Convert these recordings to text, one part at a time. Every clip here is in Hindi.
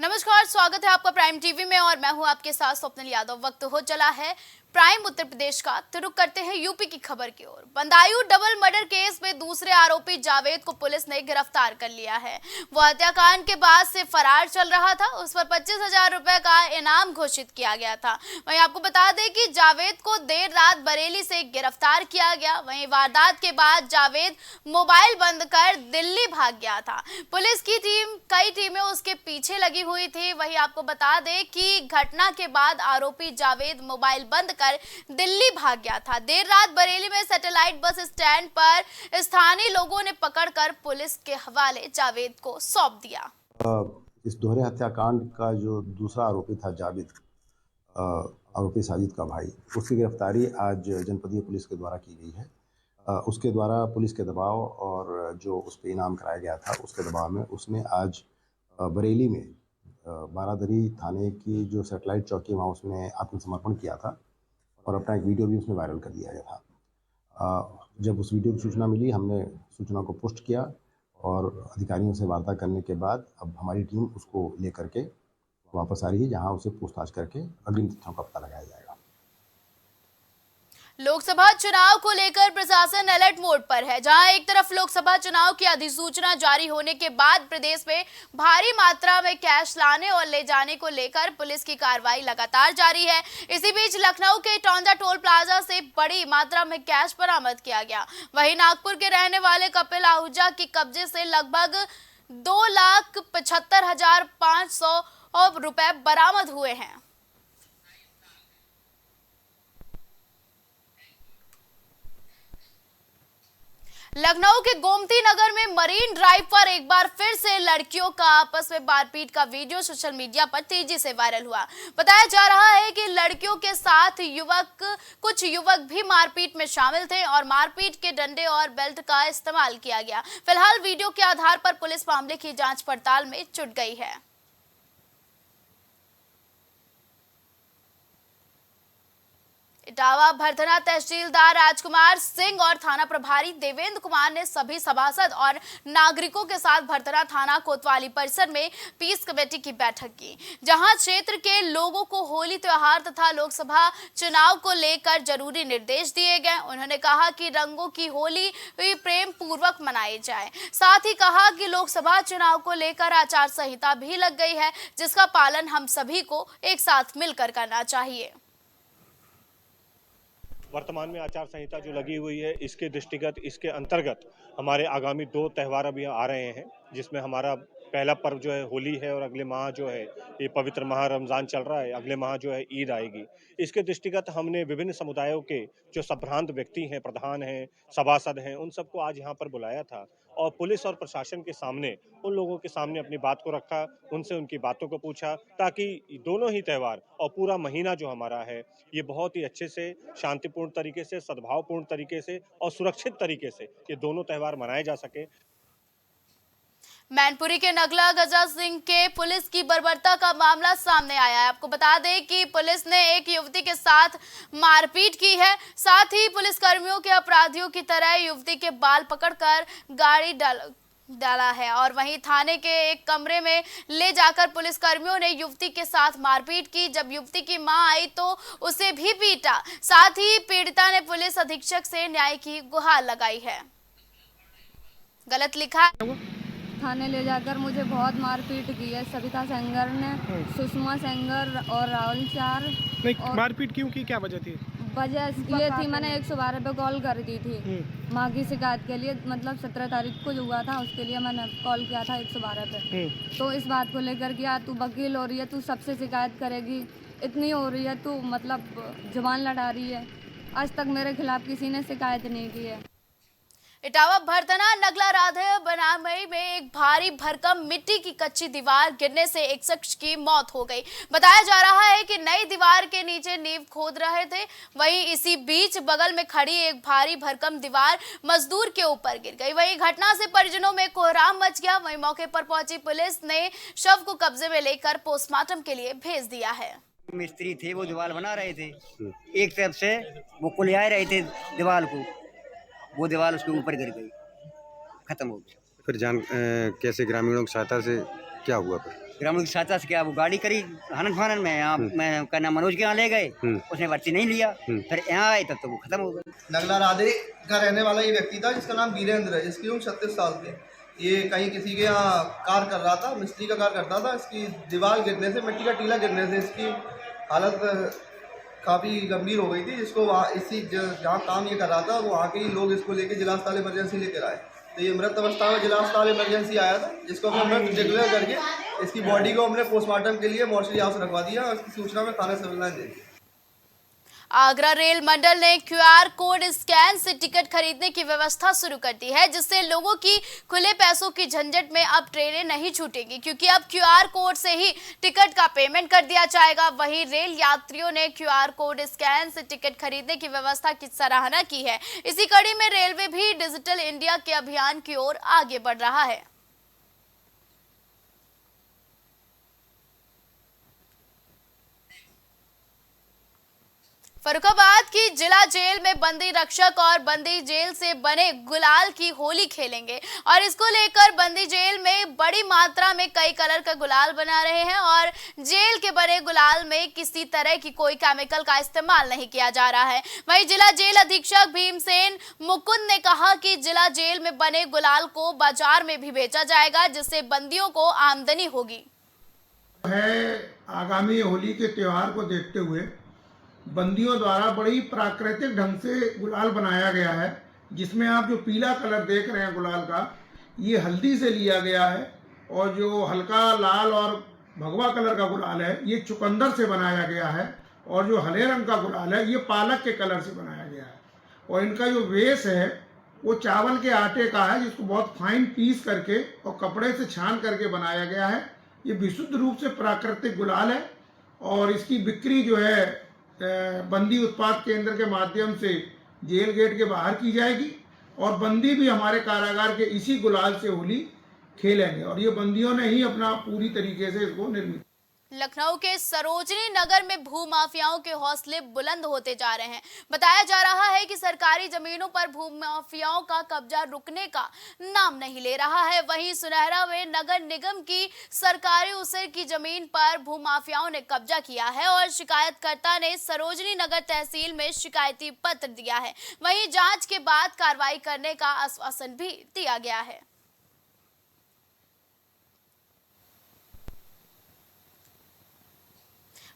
नमस्कार, स्वागत है आपका प्राइम टीवी में और मैं हूं आपके साथ स्वप्निल यादव। वक्त हो चला है प्राइम उत्तर प्रदेश का, तो रुक करते हैं यूपी की खबर की ओर। बदायूं डबल मर्डर केस में दूसरे आरोपी जावेद को पुलिस ने गिरफ्तार कर लिया है। वो हत्याकांड के बाद से फरार चल रहा था। उस पर 25,000 रुपए का इनाम घोषित किया गया था। वहीं आपको बता दें कि जावेद को देर रात बरेली से गिरफ्तार किया गया। वहीं वारदात के बाद जावेद मोबाइल बंद कर दिल्ली भाग गया था। पुलिस की कई टीमें उसके पीछे लगी हुई थी। वहीं आपको बता दें कि घटना के बाद आरोपी जावेद मोबाइल बंद कर दिल्ली भाग गया था। देर रात बरेली में सैटेलाइट बस स्टैंड पर स्थानीय लोगों ने पकड़कर पुलिस के हवाले जावेद को सौंप दिया। इस दोहरे हत्याकांड का जो दूसरा आरोपी था जावेद, आरोपी साजिद का भाई, उसकी गिरफ्तारी आज जनपदीय पुलिस के द्वारा की गई है। उसके द्वारा पुलिस के दबाव और जो उस पर इनाम कराया गया था उसके दबाव में उसने आज बरेली में बारादरी थाने की जो सैटेलाइट चौकी वहाँ उसने आत्मसमर्पण किया था और अपना एक वीडियो भी उसने वायरल कर दिया गया था। जब उस वीडियो की सूचना मिली, हमने सूचना को पोस्ट किया और अधिकारियों से वार्ता करने के बाद अब हमारी टीम उसको लेकर के वापस आ रही है, जहां उसे पूछताछ करके अग्रिम तथ्यों का पता लगाया जाएगा। लोकसभा चुनाव को लेकर प्रशासन अलर्ट मोड पर है। जहां एक तरफ लोकसभा चुनाव की अधिसूचना जारी होने के बाद प्रदेश में भारी मात्रा में कैश लाने और ले जाने को लेकर पुलिस की कार्रवाई लगातार जारी है। इसी बीच लखनऊ के टोंडा टोल प्लाजा से बड़ी मात्रा में कैश बरामद किया गया। वहीं नागपुर के रहने वाले कपिल आहूजा के कब्जे से लगभग 2,75,500 रुपए बरामद हुए हैं। लखनऊ के गोमती नगर में मरीन ड्राइव पर एक बार फिर से लड़कियों का आपस में मारपीट का वीडियो सोशल मीडिया पर तेजी से वायरल हुआ। बताया जा रहा है कि लड़कियों के साथ कुछ युवक भी मारपीट में शामिल थे और मारपीट के डंडे और बेल्ट का इस्तेमाल किया गया। फिलहाल वीडियो के आधार पर पुलिस मामले की जांच पड़ताल में जुट गई है। इटावा भरथना तहसीलदार राजकुमार सिंह और थाना प्रभारी देवेंद्र कुमार ने सभी सभासद और नागरिकों के साथ भरथना थाना कोतवाली परिसर में पीस कमेटी की बैठक की, जहां क्षेत्र के लोगों को होली त्योहार तथा लोकसभा चुनाव को लेकर जरूरी निर्देश दिए गए। उन्होंने कहा कि रंगों की होली प्रेम पूर्वक मनाई जाए। साथ ही कहा कि लोकसभा चुनाव को लेकर आचार संहिता भी लग गई है, जिसका पालन हम सभी को एक साथ मिलकर करना चाहिए। वर्तमान में आचार संहिता जो लगी हुई है, इसके दृष्टिगत, इसके अंतर्गत हमारे आगामी 2 त्यौहार अभी आ रहे हैं, जिसमें हमारा पहला पर्व जो है होली है और अगले माह जो है ये पवित्र माह रमज़ान चल रहा है, अगले माह जो है ईद आएगी। इसके दृष्टिगत हमने विभिन्न समुदायों के जो संभ्रांत व्यक्ति हैं, प्रधान हैं, सभासद हैं, उन सबको आज यहाँ पर बुलाया था और पुलिस और प्रशासन के सामने, उन लोगों के सामने अपनी बात को रखा, उनसे उनकी बातों को पूछा, ताकि दोनों ही त्यौहार और पूरा महीना जो हमारा है ये बहुत ही अच्छे से, शांतिपूर्ण तरीके से, सद्भावपूर्ण तरीके से और सुरक्षित तरीके से ये दोनों त्यौहार मनाए जा सके। मैनपुरी के नगला गजा सिंह के पुलिस की बर्बरता का मामला सामने आया है। आपको बता दें कि पुलिस ने एक युवती के साथ मारपीट की है। साथ ही पुलिस कर्मियों के अपराधियों की तरह युवती के बाल पकड़कर गाड़ी डाला है और वहीं थाने के एक कमरे में ले जाकर पुलिस कर्मियों ने युवती के साथ मारपीट की। जब युवती की मां आई तो उसे भी पीटा। साथ ही पीड़िता ने पुलिस अधीक्षक से न्याय की गुहार लगाई है। गलत लिखा। थाने ले जाकर मुझे बहुत मारपीट की है सविता सेंगर ने, सुषमा सेंगर और राहुल चार। नहीं, मारपीट क्यों की, क्या वजह थी? वजह ये थी, मैंने 112 पे कॉल कर दी थी माँ की शिकायत के लिए। मतलब 17 तारीख को जो हुआ था उसके लिए मैंने कॉल किया था 112 पे। तो इस बात को लेकर के यार तू वकील हो रही है, तू सबसे शिकायत करेगी, इतनी हो रही है, तू मतलब जुबान लड़ा रही है। आज तक मेरे खिलाफ किसी ने शिकायत नहीं की है। इटावा भरथना नगला राधे बनामई में एक भारी भरकम मिट्टी की कच्ची दीवार गिरने से एक शख्स की मौत हो गई। बताया जा रहा है कि नई दीवार के नीचे नींव खोद रहे थे। वहीं इसी बीच बगल में खड़ी एक भारी भरकम दीवार मजदूर के ऊपर गिर गई। वहीं घटना से परिजनों में कोहराम मच गया। वहीं मौके पर पहुंची पुलिस ने शव को कब्जे में लेकर पोस्टमार्टम के लिए भेज दिया है। मिस्त्री थे, वो दीवार बना रहे थे, एक तरफ से वो कुलिया रहे थे दीवार को, वो दीवार उसके ऊपर गिर गई, खत्म हो गया। फिर कैसे ग्रामीणों की सहायता से क्या हुआ फिर? ग्रामीण की सहायता से क्या वो गाड़ी करी हनन फानन में, यहाँ मैं कहना मनोज के यहाँ ले गए, उसने भर्ती नहीं लिया, फिर यहाँ आए तब तो वो खत्म हो गया। नगला राधे का रहने वाला ये व्यक्ति था जिसका नाम वीरेंद्र है, जिसकी उम्र 36 साल थी। ये कहीं किसी के यहाँ कार कर रहा था, मिस्त्री का कार करता था। इसकी दीवार गिरने से, मिट्टी का टीला गिरने से इसकी हालत काफ़ी गंभीर हो गई थी, जिसको वहाँ इसी जहाँ काम ये कर रहा था वहाँ के ही लोग इसको लेके जिला अस्पताल इमरजेंसी लेकर आए। तो ये मृत अवस्था में जिला अस्पताल इमरजेंसी आया था, जिसको हमने मृत डिक्लेयर करके इसकी बॉडी को हमने पोस्टमार्टम के लिए मॉर्चरी हाउस रखवा दिया और इसकी सूचना में थाना सिविल लाइन दे दी। आगरा रेल मंडल ने क्यूआर कोड स्कैन से टिकट खरीदने की व्यवस्था शुरू कर दी है, जिससे लोगों की खुले पैसों की झंझट में अब ट्रेनें नहीं छूटेंगी, क्योंकि अब क्यूआर कोड से ही टिकट का पेमेंट कर दिया जाएगा। वहीं रेल यात्रियों ने क्यूआर कोड स्कैन से टिकट खरीदने की व्यवस्था की सराहना की है। इसी कड़ी में रेलवे भी डिजिटल इंडिया के अभियान की ओर आगे बढ़ रहा है। फर्रुखाबाद की जिला जेल में बंदी रक्षक और बंदी जेल से बने गुलाल की होली खेलेंगे और इसको लेकर बंदी जेल में बड़ी मात्रा में कई कलर का गुलाल बना रहे हैं और जेल के बने गुलाल में किसी तरह की कोई केमिकल का इस्तेमाल नहीं किया जा रहा है। वहीं जिला जेल अधीक्षक भीमसेन मुकुंद ने कहा कि जिला जेल में बने गुलाल को बाजार में भी बेचा जाएगा, जिससे बंदियों को आमदनी होगी। आगामी होली के त्योहार को देखते हुए बंदियों द्वारा बड़ी प्राकृतिक ढंग से गुलाल बनाया गया है, जिसमें आप जो पीला कलर देख रहे हैं गुलाल का, ये हल्दी से लिया गया है, और जो हल्का लाल और भगवा कलर का गुलाल है ये चुकंदर से बनाया गया है, और जो हरे रंग का गुलाल है ये पालक के कलर से बनाया गया है। और इनका जो बेस है वो चावल के आटे का है, जिसको बहुत फाइन पीस करके और कपड़े से छान करके बनाया गया है। ये विशुद्ध रूप से प्राकृतिक गुलाल है और इसकी बिक्री जो है बंदी उत्पाद केंद्र के माध्यम से जेल गेट के बाहर की जाएगी, और बंदी भी हमारे कारागार के इसी गुलाल से होली खेलेंगे, और ये बंदियों ने ही अपना पूरी तरीके से इसको निर्मित। लखनऊ के सरोजनी नगर में भूमाफियाओं के हौसले बुलंद होते जा रहे हैं। बताया जा रहा है कि सरकारी जमीनों पर भूमाफियाओं का कब्जा रुकने का नाम नहीं ले रहा है। वहीं सुनहरा में नगर निगम की सरकारी उसे की जमीन पर भूमाफियाओं ने कब्जा किया है और शिकायतकर्ता ने सरोजनी नगर तहसील में शिकायती पत्र दिया है। वहीं जांच के बाद कार्रवाई करने का आश्वासन भी दिया गया है।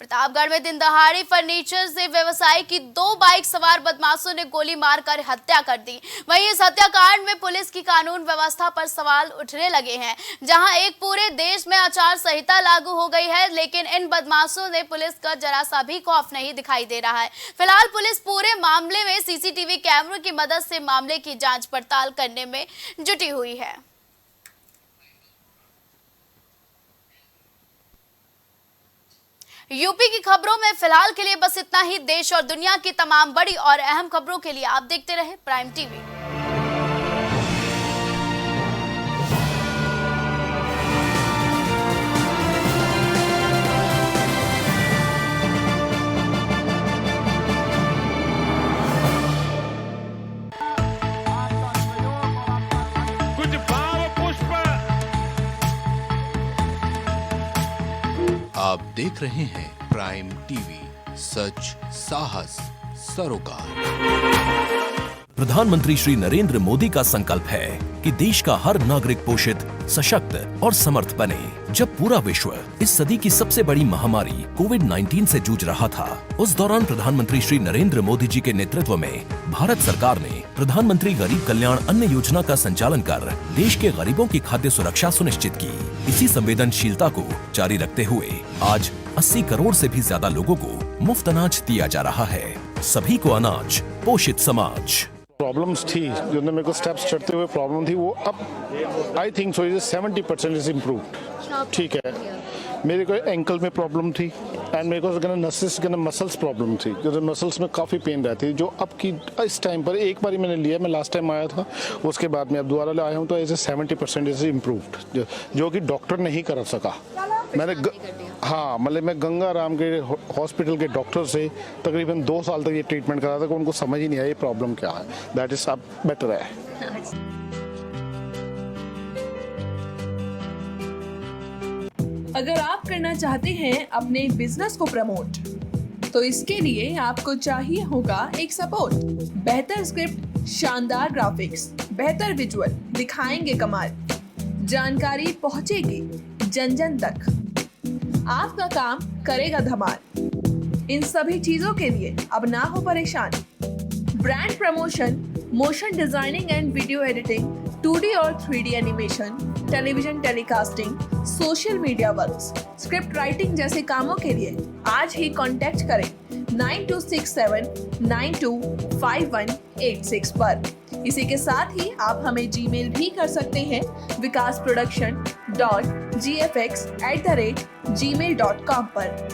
प्रतापगढ़ में दिन दहाड़ी फर्नीचर से व्यवसायी की 2 बाइक सवार बदमाशों ने गोली मारकर हत्या कर दी। वहीं इस हत्याकांड में पुलिस की कानून व्यवस्था पर सवाल उठने लगे हैं। जहां एक पूरे देश में आचार संहिता लागू हो गई है, लेकिन इन बदमाशों ने पुलिस का जरा सा भी खौफ नहीं दिखाई दे रहा है। फिलहाल पुलिस पूरे मामले में सीसीटीवी कैमरों की मदद से मामले की जांच पड़ताल करने में जुटी हुई है। यूपी की खबरों में फिलहाल के लिए बस इतना ही। देश और दुनिया की तमाम बड़ी और अहम खबरों के लिए आप देखते रहे प्राइम टीवी। कुछ भाव पुष्प। आप देख रहे हैं प्राइम टीवी, सच साहस सरोकार। प्रधानमंत्री श्री नरेंद्र मोदी का संकल्प है कि देश का हर नागरिक पोषित, सशक्त और समर्थ बने। जब पूरा विश्व इस सदी की सबसे बड़ी महामारी कोविड-19 से जूझ रहा था, उस दौरान प्रधानमंत्री श्री नरेंद्र मोदी जी के नेतृत्व में भारत सरकार ने प्रधानमंत्री गरीब कल्याण अन्न योजना का संचालन कर देश के गरीबों की खाद्य सुरक्षा सुनिश्चित की। इसी संवेदनशीलता को जारी रखते हुए आज 80 करोड़ से भी ज्यादा लोगों को मुफ्त अनाज दिया जा रहा है। सभी को अनाज, पोषित समाज। प्रॉब्लम्स थी जो मेरे को स्टेप्स चढ़ते हुए प्रॉब्लम थी, वो अब I think so 70% is improved. ठीक है, मेरे को एंकल में प्रॉब्लम थी एंड मेरे को नसेस मसल्स प्रॉब्लम थी, जो मसल्स में काफ़ी पेन रहती है, जो अब की इस टाइम पर एक बार ही मैंने लिया, मैं लास्ट टाइम आया था, उसके बाद मैं अब दोबारा आया हूँ, तो ऐसे 70% इज इम्प्रूव्ड, जो कि डॉक्टर नहीं कर सका। मैंने हाँ, मतलब मैं गंगा राम के हॉस्पिटल के डॉक्टर से तकरीबन 2 साल तक ये ट्रीटमेंट करा था, उनको समझ ही नहीं आया ये प्रॉब्लम क्या है। दैट इज अब बेटर है। अगर आप करना चाहते हैं अपने बिजनेस को प्रमोट, तो इसके लिए आपको चाहिए होगा एक सपोर्ट। बेहतर स्क्रिप्ट, शानदार ग्राफिक्स, बेहतर विजुअल, दिखाएंगे कमाल, जानकारी पहुंचेगी जन जन तक, आपका काम करेगा धमाल। इन सभी चीजों के लिए अब ना हो परेशान। Brand promotion, motion designing and video editing, 2D और 3D animation, television telecasting, social media works, script writing जैसे कामों के लिए आज ही कांटेक्ट करें 9267925186 पर। इसी के साथ ही आप हमें जीमेल भी कर सकते हैं vikasproduction.gfx@gmail.com पर।